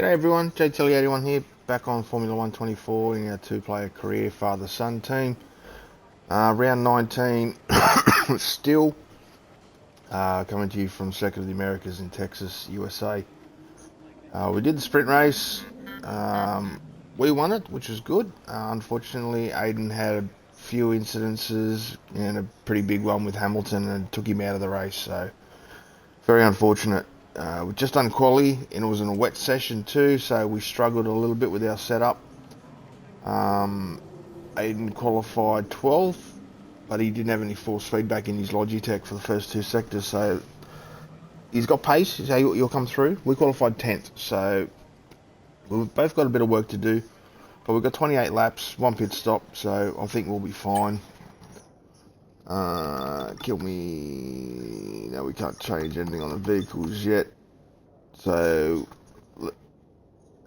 G'day everyone, JTelly81 here, back on Formula 124 in our two-player career father-son team. Round 19, still coming to you from Circuit of the Americas in Texas, USA. We did the sprint race, we won it, which was good. Unfortunately, Aiden had a few incidences and a pretty big one with Hamilton and took him out of the race, so very unfortunate. We just done quali and it was in a wet session too, so we struggled a little bit with our setup. Aiden qualified 12th, but he didn't have any force feedback in his Logitech for the first two sectors, so he's got pace, so he'll come through. We qualified 10th, so we've both got a bit of work to do, but we've got 28 laps, one pit stop, so I think we'll be fine. Kill me. No, we can't change anything on the vehicles yet. So,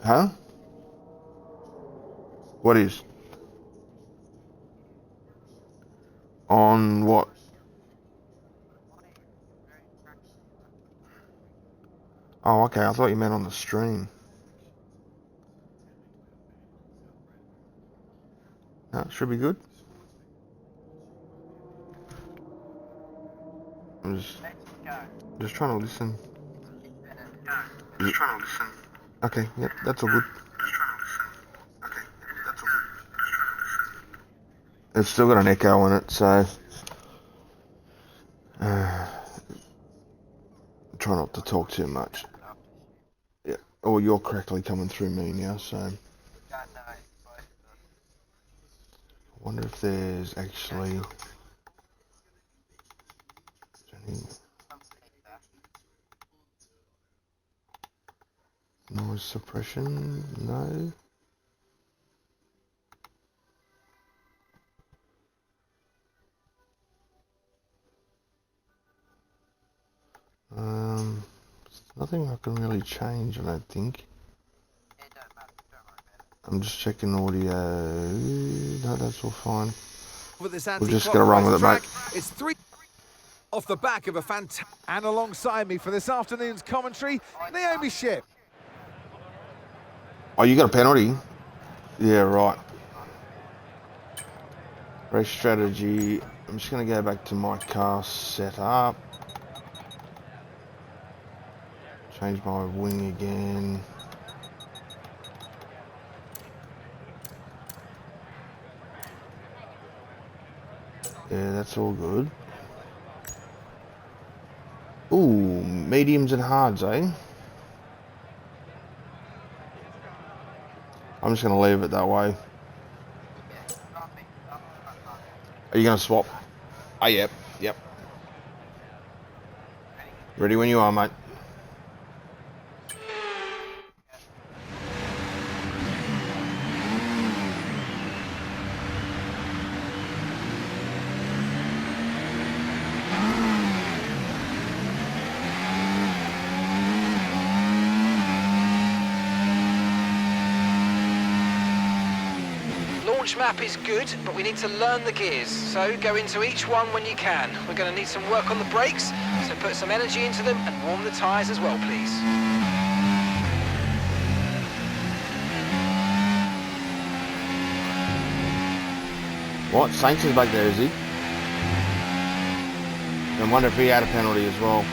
huh? What is? On what? Oh, okay. I thought you meant on the stream. No, should be good. I'm just trying to listen. Okay, yep, that's all good. It's still got an echo in it, so try not to talk too much. Yeah. Oh, you're correctly coming through me now, so I wonder if there's actually any noise suppression. No. Nothing I can really change, I don't think. I'm just checking audio. No, that's all fine. We're just gonna run with it, mate. It's three off the back of a fantastic. And alongside me for this afternoon's commentary, Naomi Ship. Oh, you got a penalty? Yeah, right. Race strategy. I'm just gonna go back to my car setup. Change my wing again. Yeah, that's all good. Ooh, mediums and hards, eh? I'm just going to leave it that way. Are you going to swap? Oh, yep. Ready when you are, mate. Launch map is good, but we need to learn the gears, so go into each one when you can. We're going to need some work on the brakes, so put some energy into them and warm the tyres as well, please. What? Saints is back there, is he? I wonder if he had a penalty as well.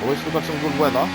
We've still got some good weather.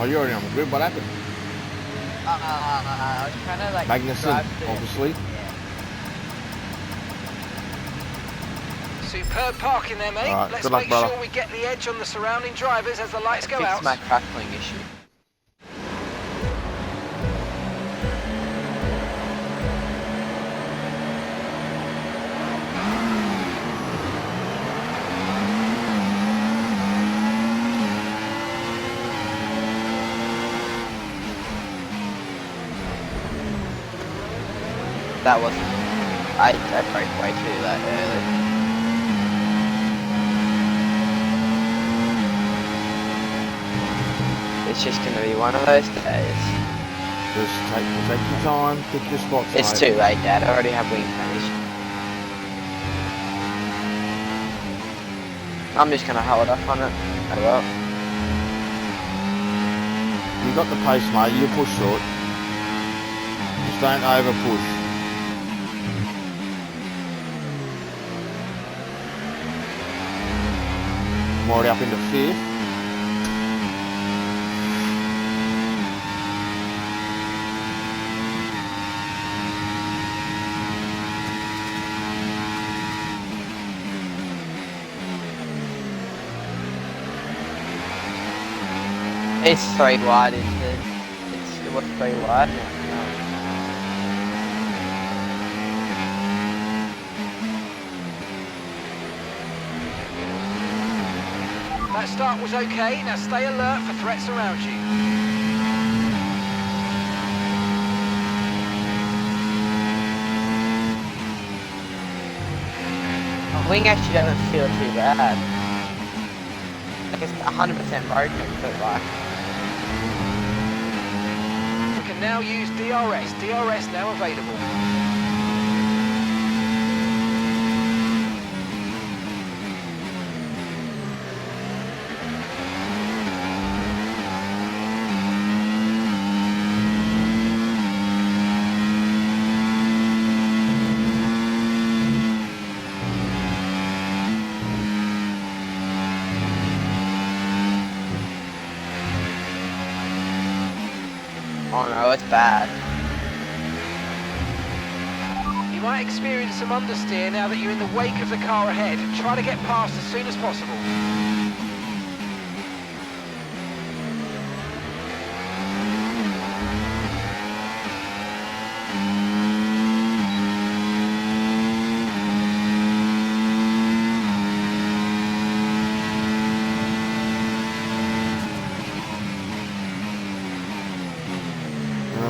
Oh, you're already on the grid. What happened? I was trying to like Magnussen, drive the- obviously. Yeah. Superb parking there, mate. Alright, Let's good luck, make brother. sure we get the edge on the surrounding drivers as the lights go Fix out. my crackling issue. That wasn't. I broke way too that early. It's just gonna be one of those days. Just take your time, pick your spots, It's mate. too late, Dad. I already have wing finish. I'm just gonna hold up on it. Oh well. You got the pace, mate. You push short. Just don't over push. I'm already up into 5th. It's 3 wide, isn't it? It was 3 wide. That start was okay. Now stay alert for threats around you. My wing actually doesn't feel too bad. Like it's 100% broken, but like. We can now use DRS. DRS now available. Oh no, it's bad. You might experience some understeer now that you're in the wake of the car ahead. Try to get past as soon as possible.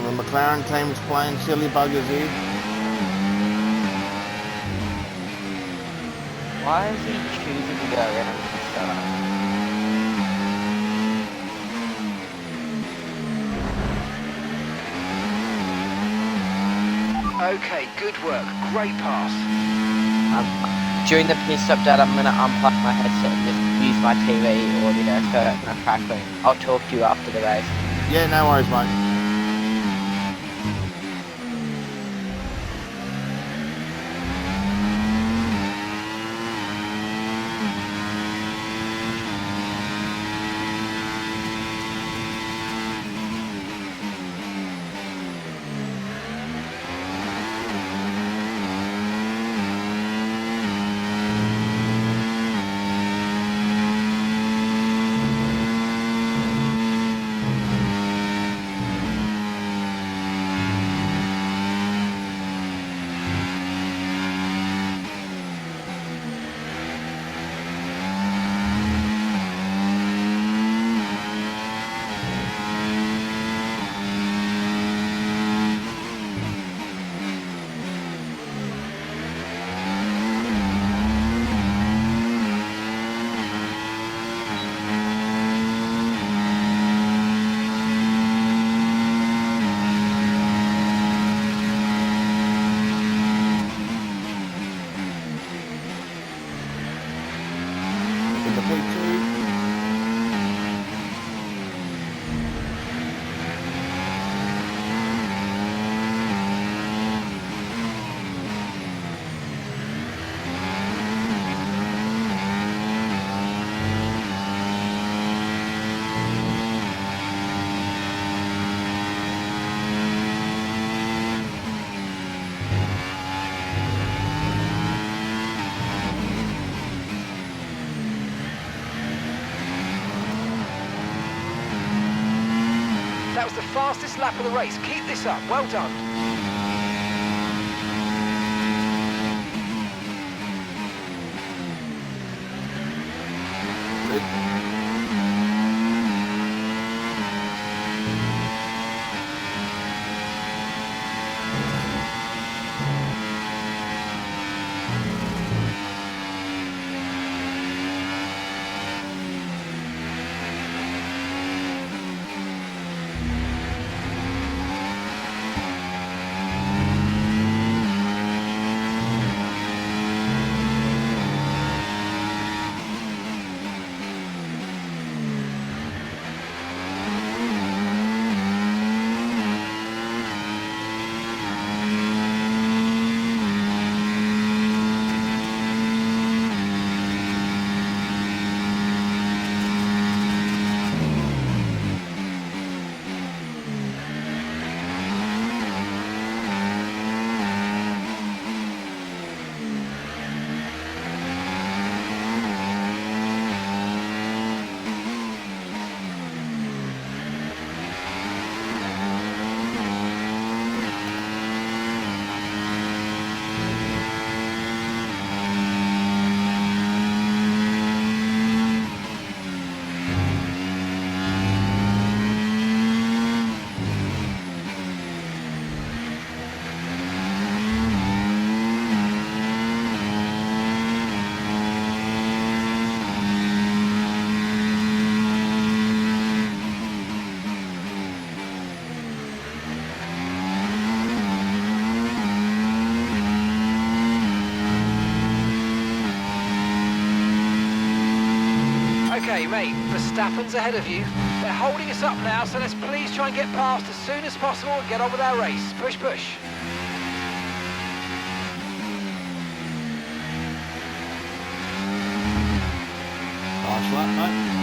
And the McLaren team's playing silly buggers here. Why is he choosing to go around the start? Okay, good work. Great pass. During the pit stop, Dad, I'm gonna unplug my headset and just use my TV audio so that's not crackling. I'll talk to you after the race. Yeah, no worries, mate. That was the fastest lap of the race. Keep this up. Well done. Okay, mate, Verstappen's ahead of you. They're holding us up now, so let's please try and get past as soon as possible and get on with our race. Push, push. Last lap, mate.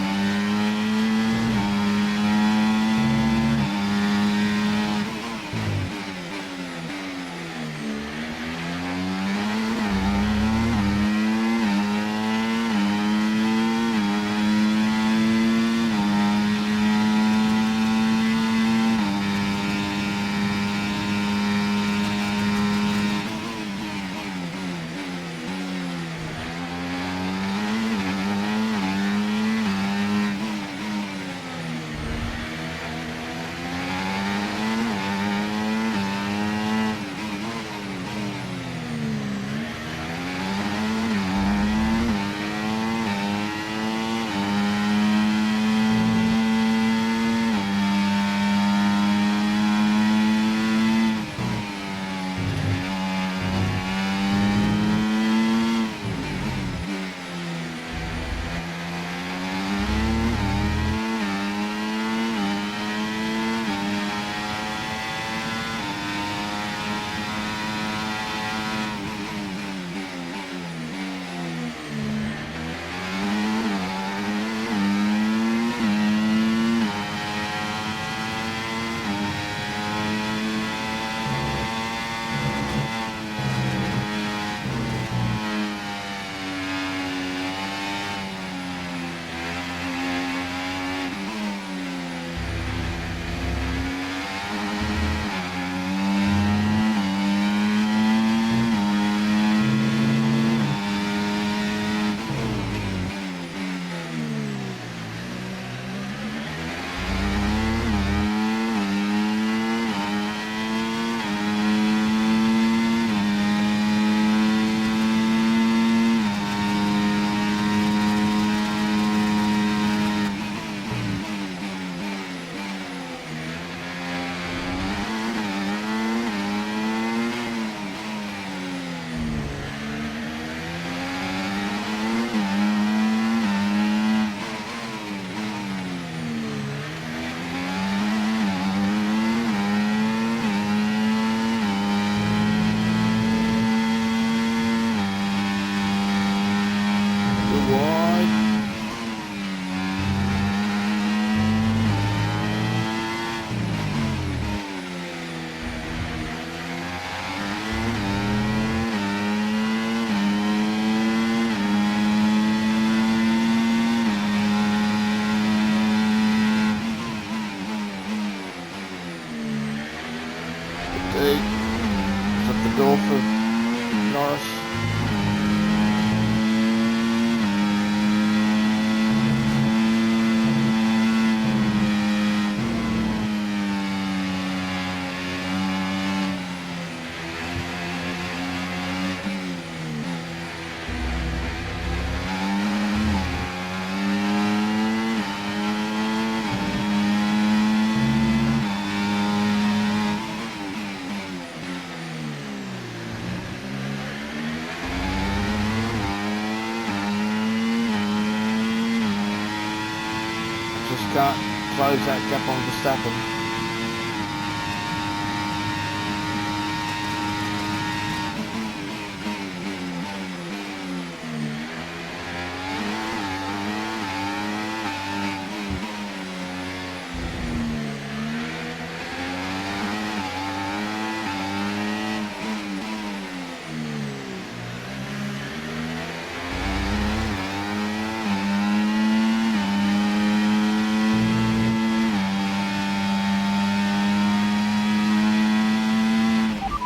can't close that gap on Verstappen.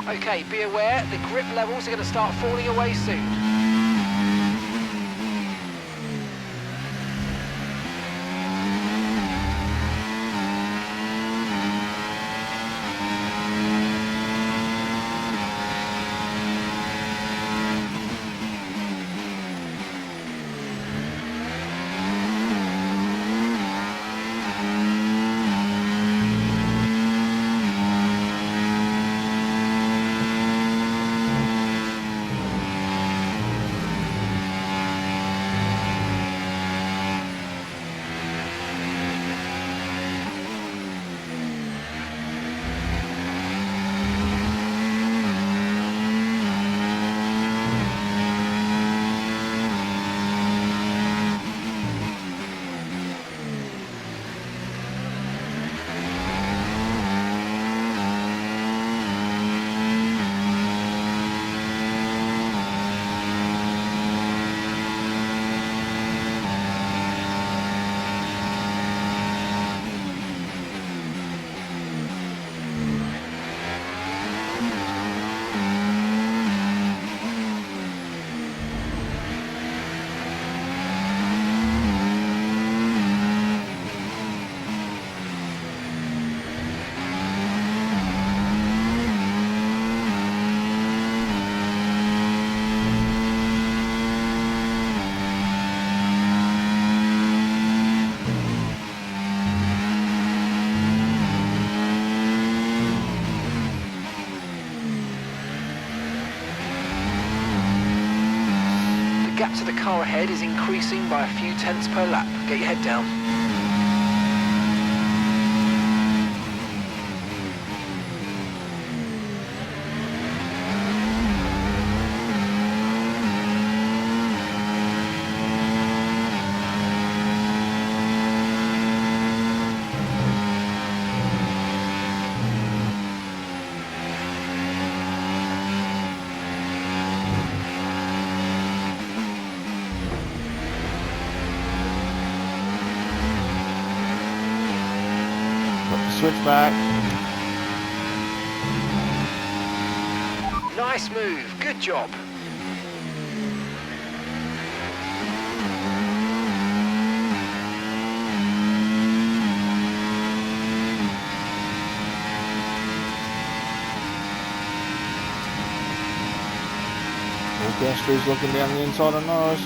Okay, be aware, the grip levels are going to start falling away soon. The gap to the car ahead is increasing by a few tenths per lap. Get your head down. Switch back. Nice move, good job. Piastri's looking down the inside of Norris.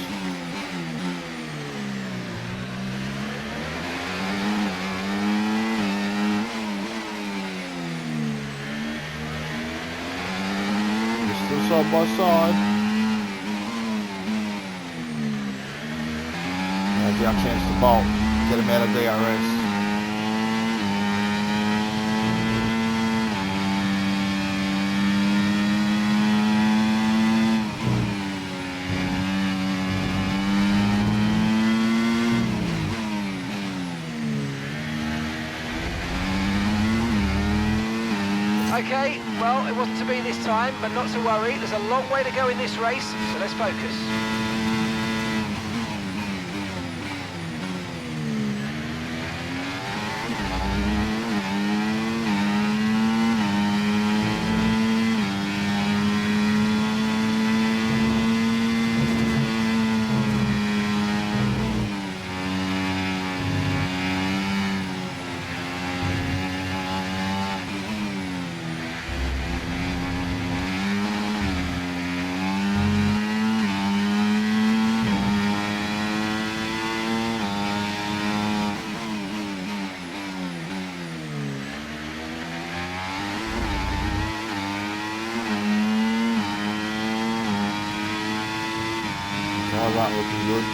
Still side by side. There's our chance to bolt. Get him out of DRS. Okay, well, it wasn't to be this time, but not to worry. There's a long way to go in this race, so let's focus. All that looking good.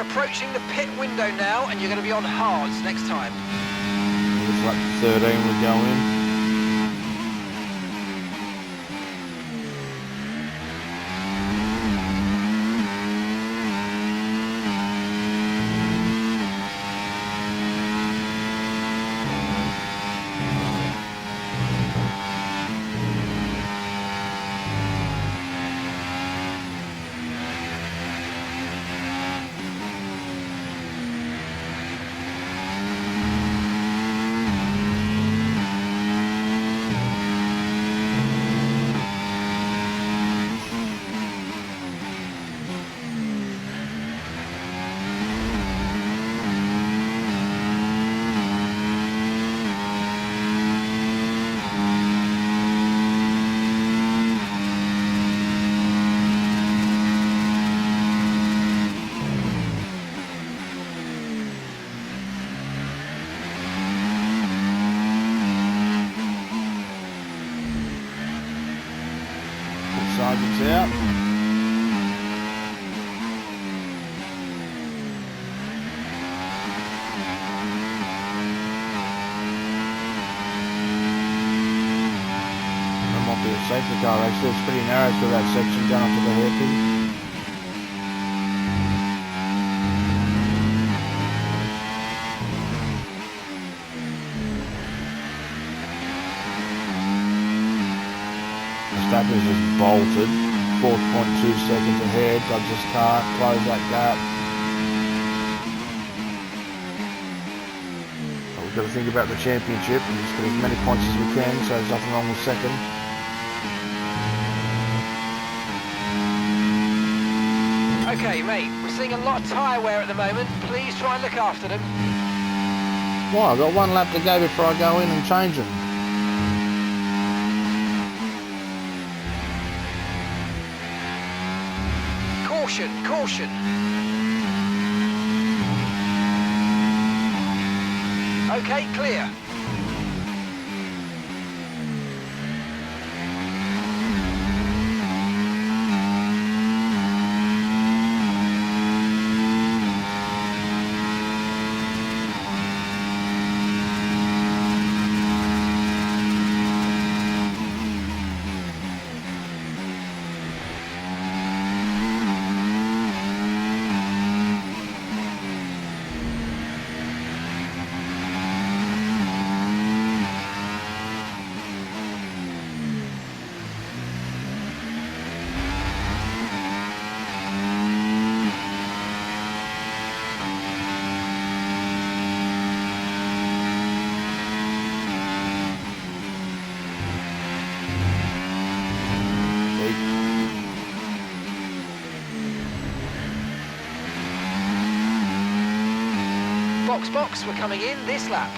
We're approaching the pit window now, and you're going to be on hards next time. Looks like 13 we're going. Sergeant's out. That might be a safety car actually. It's pretty narrow through that section down up to the hairpin. Verstappen's just bolted, 4.2 seconds ahead. I just can't close that gap. But we've got to think about the championship and just get as many points as we can, so there's nothing wrong with second. Okay, mate, we're seeing a lot of tyre wear at the moment. Please try and look after them. Well, I've got one lap to go before I go in and change them. Caution, caution. Okay, clear. Box, we're coming in this lap.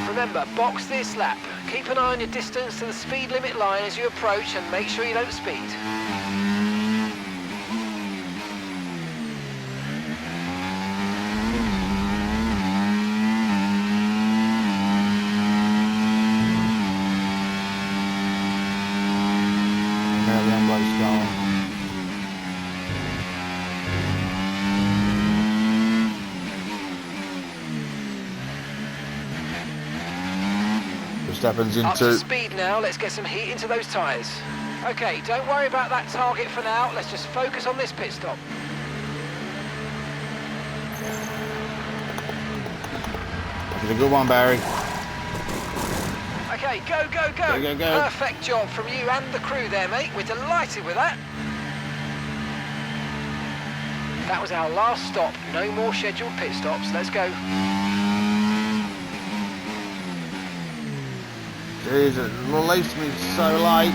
Remember, box this lap. Keep an eye on your distance to the speed limit line as you approach and make sure you don't speed. Now the unbloke's gone. Verstappen's Up to into. speed now, let's get some heat into those tyres. Okay, don't worry about that target for now. Let's just focus on this pit stop. It's a good one, Barry. Okay, go, go, go. Go, go, go. Perfect job from you and the crew there, mate. We're delighted with that. That was our last stop. No more scheduled pit stops. Let's go. Jeez, it released me so late.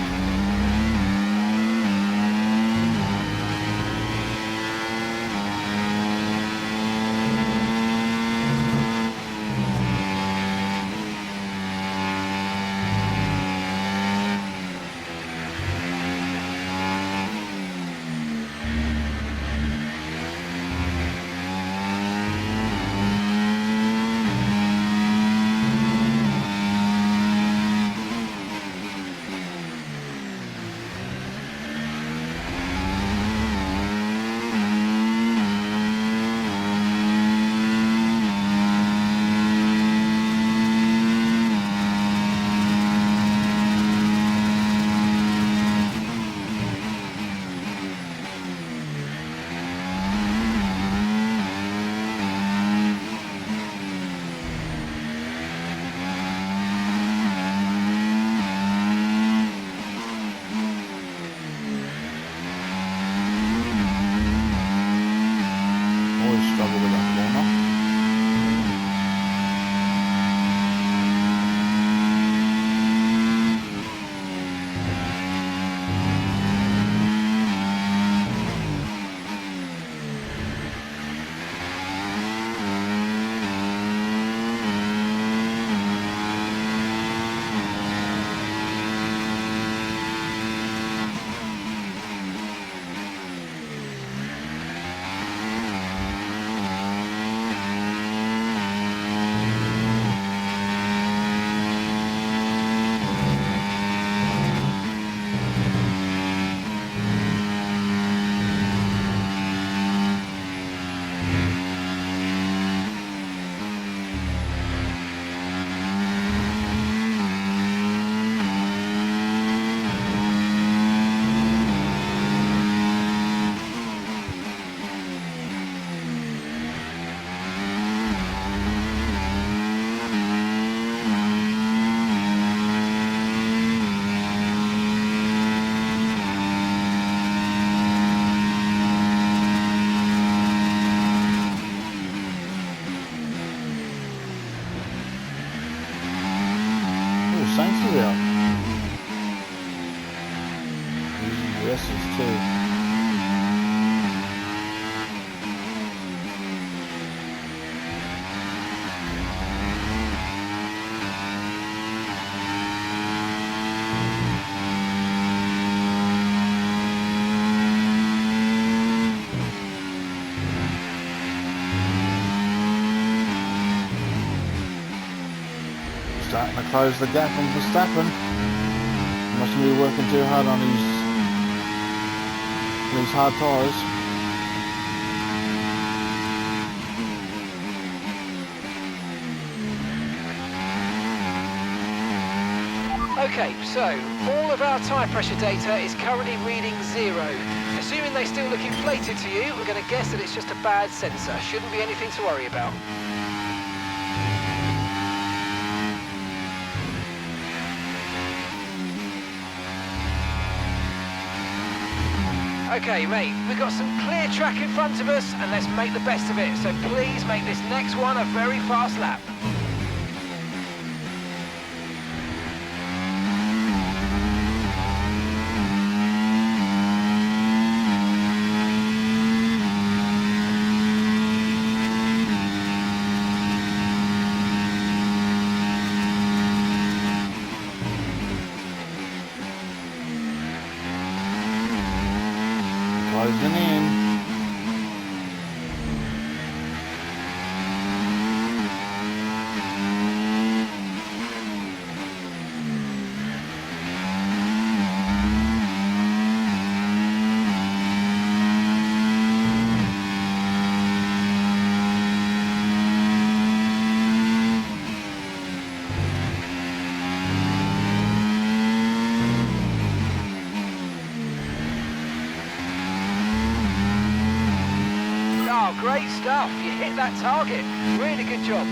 Struggle with that corner. Saints are out. Yes, it's too. Starting to close the gap on Verstappen. Mustn't be working too hard on these hard tyres. Okay, so all of our tyre pressure data is currently reading 0. Assuming they still look inflated to you, we're going to guess that it's just a bad sensor. Shouldn't be anything to worry about. Okay, mate, we've got some clear track in front of us, and let's make the best of it. So please make this next one a very fast lap. Closing in. Great stuff. You hit that target. Really good job.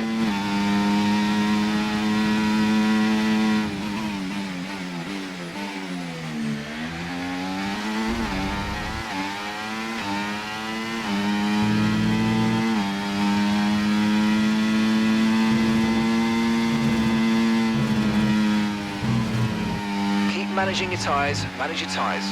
Keep managing your tyres. Manage your tyres.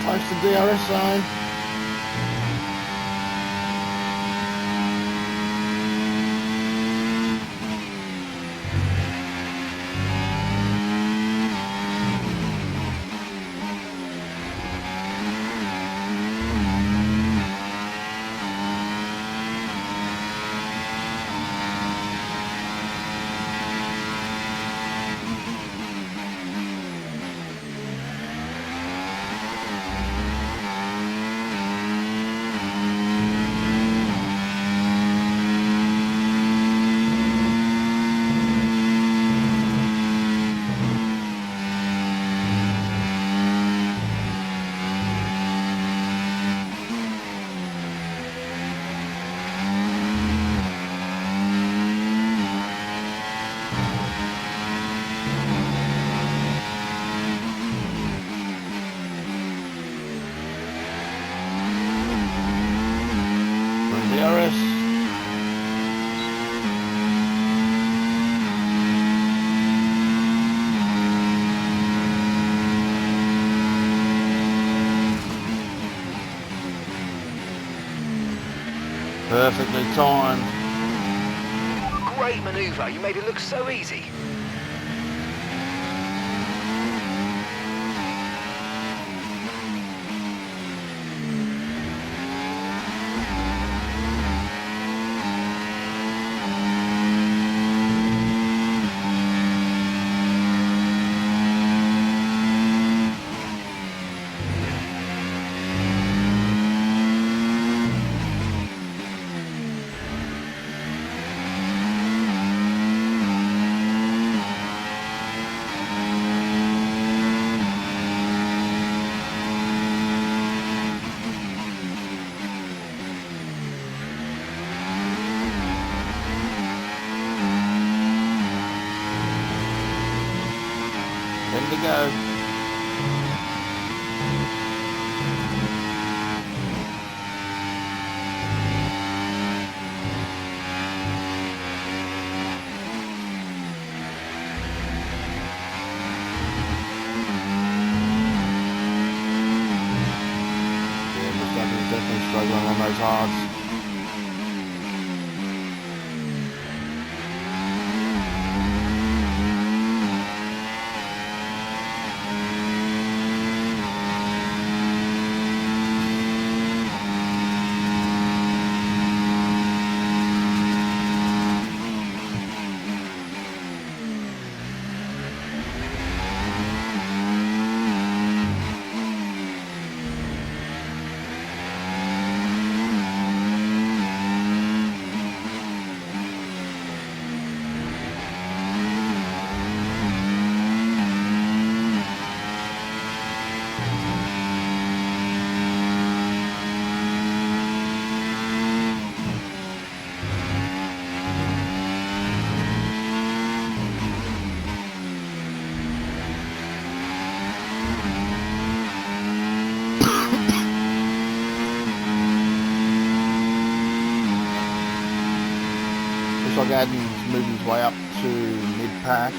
Close to DRS zone. DRS. Perfectly timed. Great manoeuvre. You made it look so easy. Ready to go. Yeah, Verstappen's definitely struggling on those hards. Looks like Adam's moving his way up to mid-pack.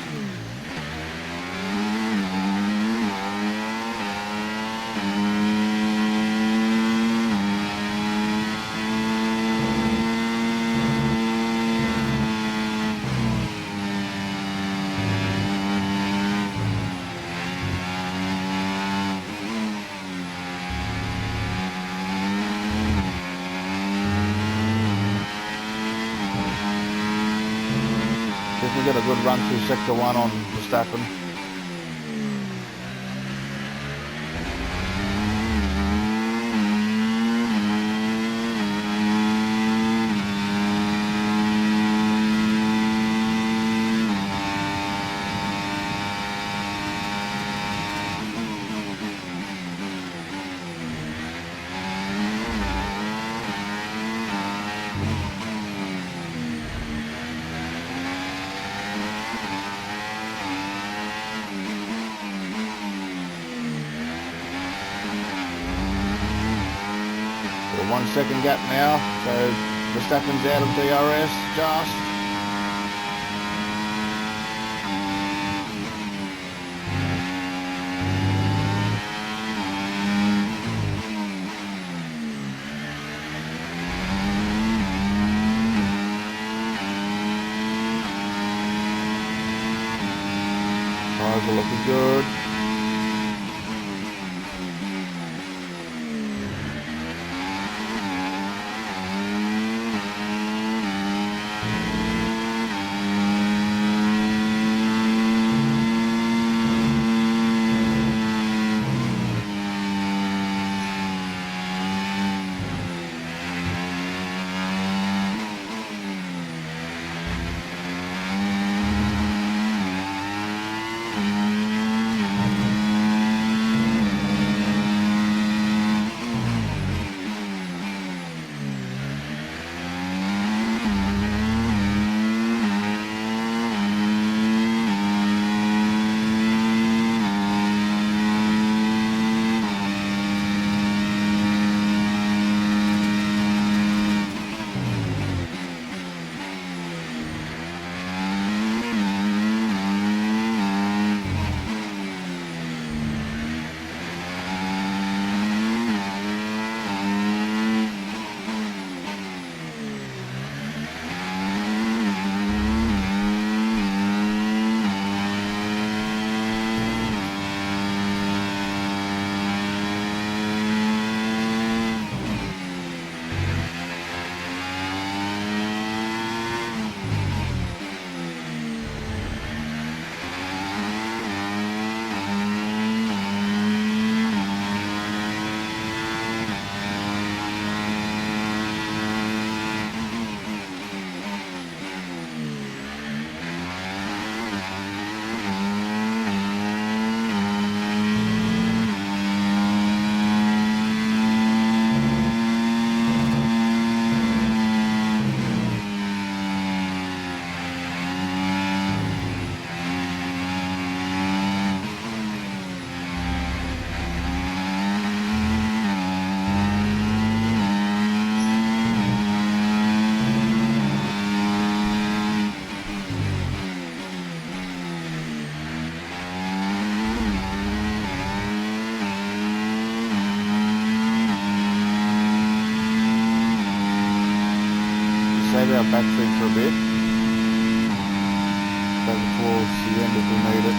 we can get a good run through sector 1 on Verstappen. Got a 1 second gap now, so Verstappen's out of DRS just. Tyres are looking good. Save our battery for a bit. Go towards the end if we need it.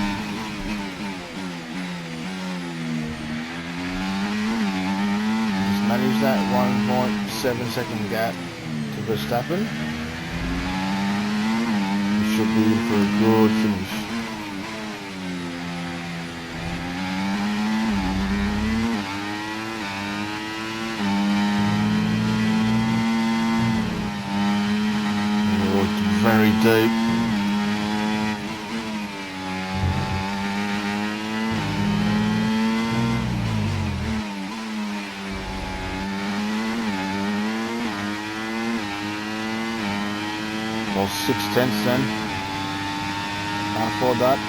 Just manage that 1.7 second gap to Verstappen. We should be in for a good finish. Very deep. Well, 6/10 then. Can't afford that.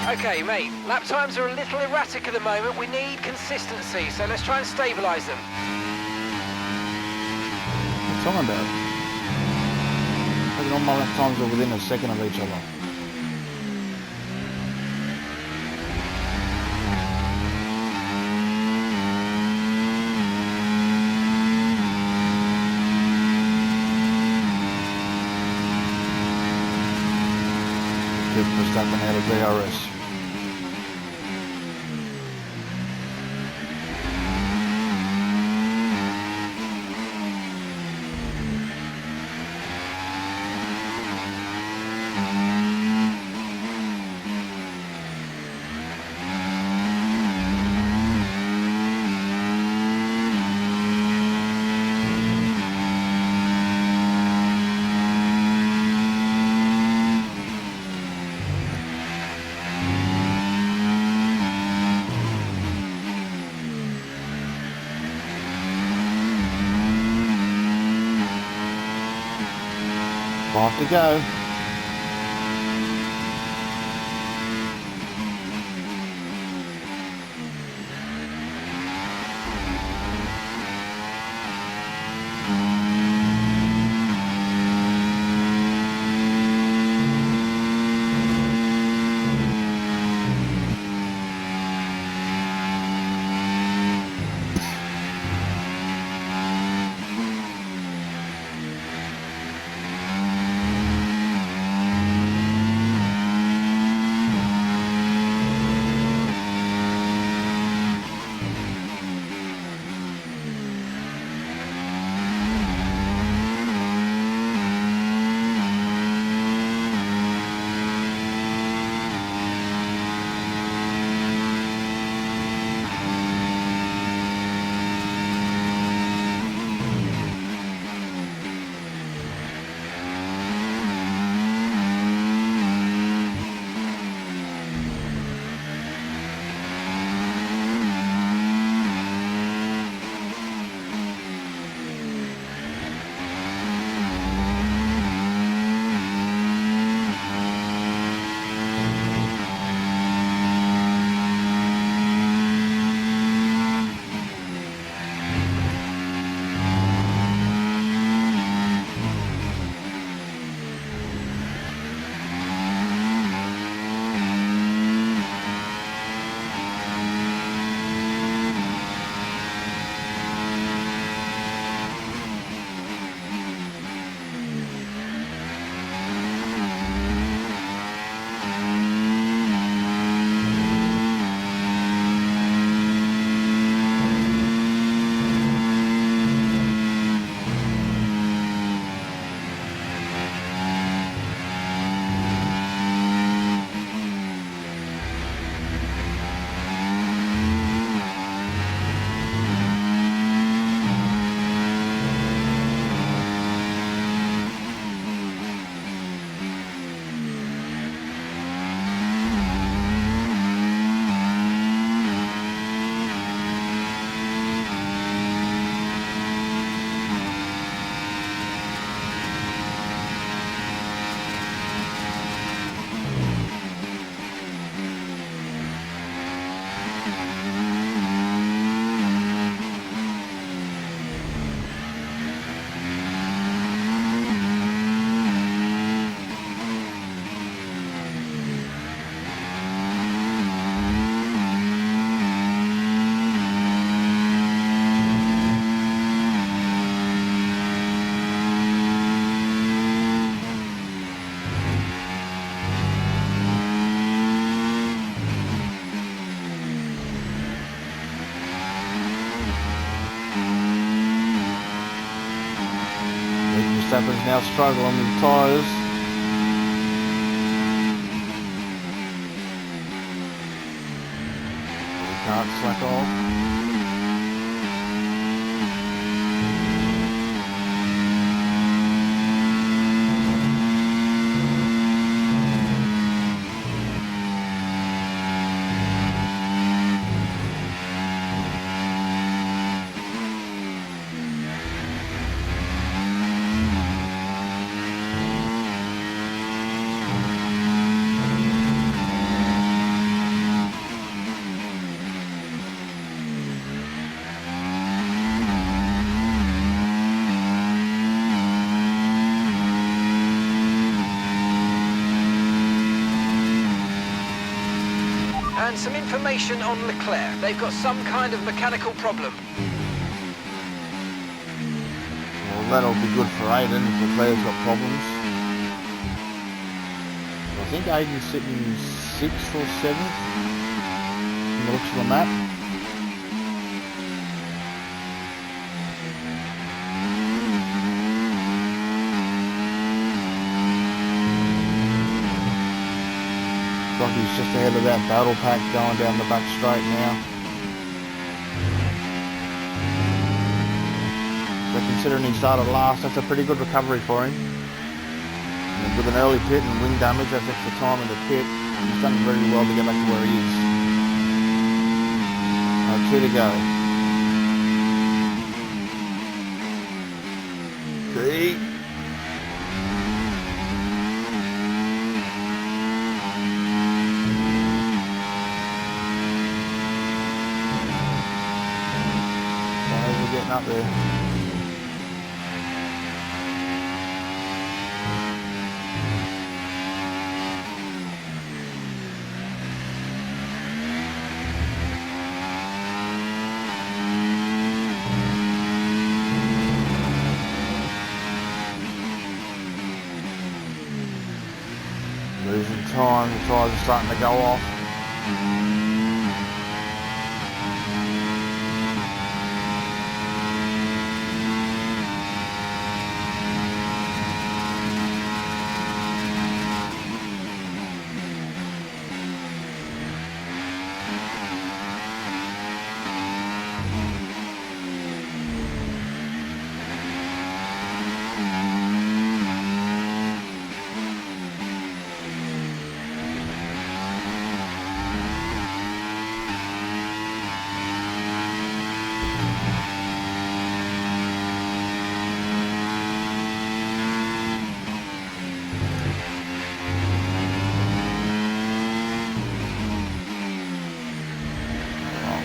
Okay, mate, lap times are a little erratic at the moment. We need consistency, so let's try and stabilise them. What's on about? All my lap times are within a second of each other. keep Verstappen out of DRS. Off to go. Verstappen's now struggling with tyres. He can't slack off. And some information on Leclerc. They've got some kind of mechanical problem. Well, that'll be good for Aiden if Leclerc's got problems. think Aiden's sitting 6th or 7th from the looks of the map. Rocky's just ahead of that battle pack going down the back straight now. So considering he started last, that's a pretty good recovery for him. And with an early pit and wing damage, that's extra time in the pit. He's done very well to get back to where he is. 2 to go. 3. We're getting up there. Losing time, the tyres are starting to go off.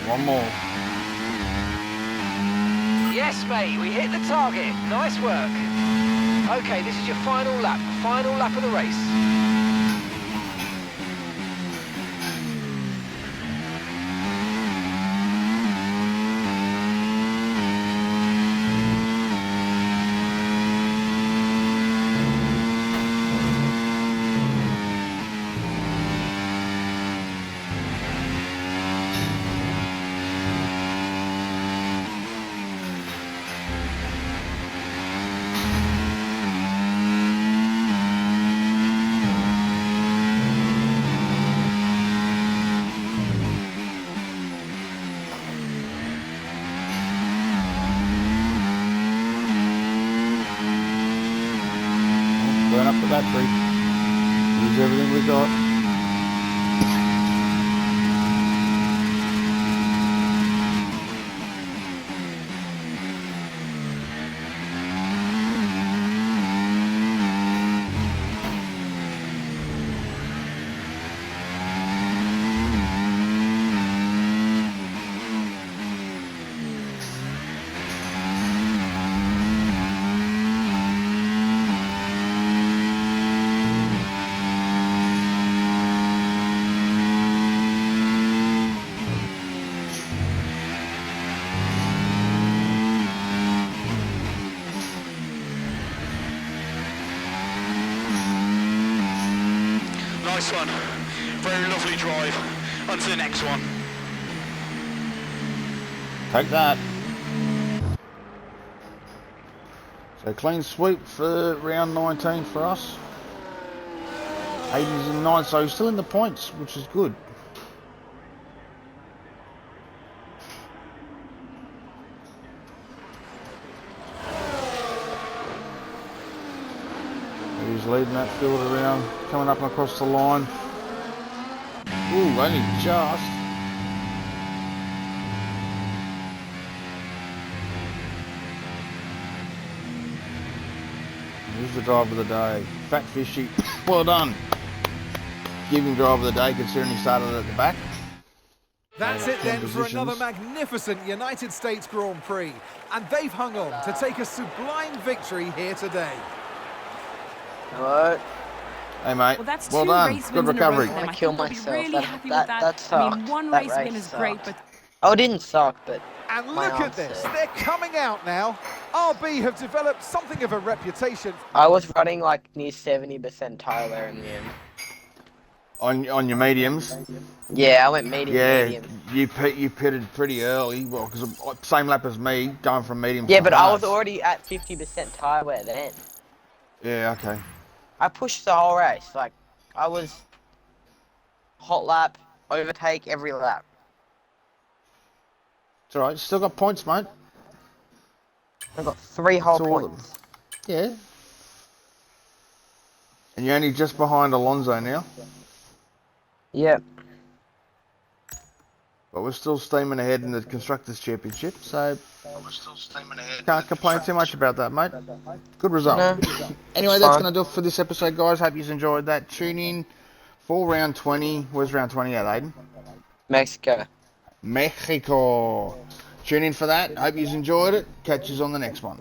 One more. Yes, mate, we hit the target. Nice work. Okay, this is your final lap of the race. Burn up the battery. Use everything we got. Nice one. Very lovely drive. On to the next one. Take that. So clean sweep for round 19 for us. Aiden's in 9, so he's still in the points, which is good. He's leading that field around, coming up and across the line. Ooh, only just. Here's the driver of the day. Fat Fishy. Well done. Give him driver of the day considering he started at the back. That's it then for another magnificent United States Grand Prix. And they've hung on to take a sublime victory here today. What? Hey mate, Well, that's well two done. race Good wins in a row recovery. for them. I I kill think they'll be myself. really happy with that. That sucked. I mean, one That race win race is great, sucked. but Oh, it didn't suck, but And my look at answer. this, they're coming out now. RB have developed something of a reputation. I was running like near 70% tire wear in the end. on your mediums. Yeah, I went medium, Yeah, medium. you pitted pretty early. Well, because same lap as me, going from mediums Yeah, to but I was hards. already at 50% tyre wear then. Yeah, okay. I pushed the whole race. Like, I was hot lap, overtake every lap. It's alright, still got points, mate. I got 3 That's whole all of them. points. Yeah. And you're only just behind Alonso now. Yep. But we're still steaming ahead in the Constructors' Championship, so can't complain too much about that, mate. Good result. No, Anyway, it's that's fine. going to do it for this episode, guys. Hope you enjoyed that. Tune in for round 20. Where's round 20 at, Aiden? Mexico. Mexico. Tune in for that. Hope you enjoyed it. Catch you on the next one.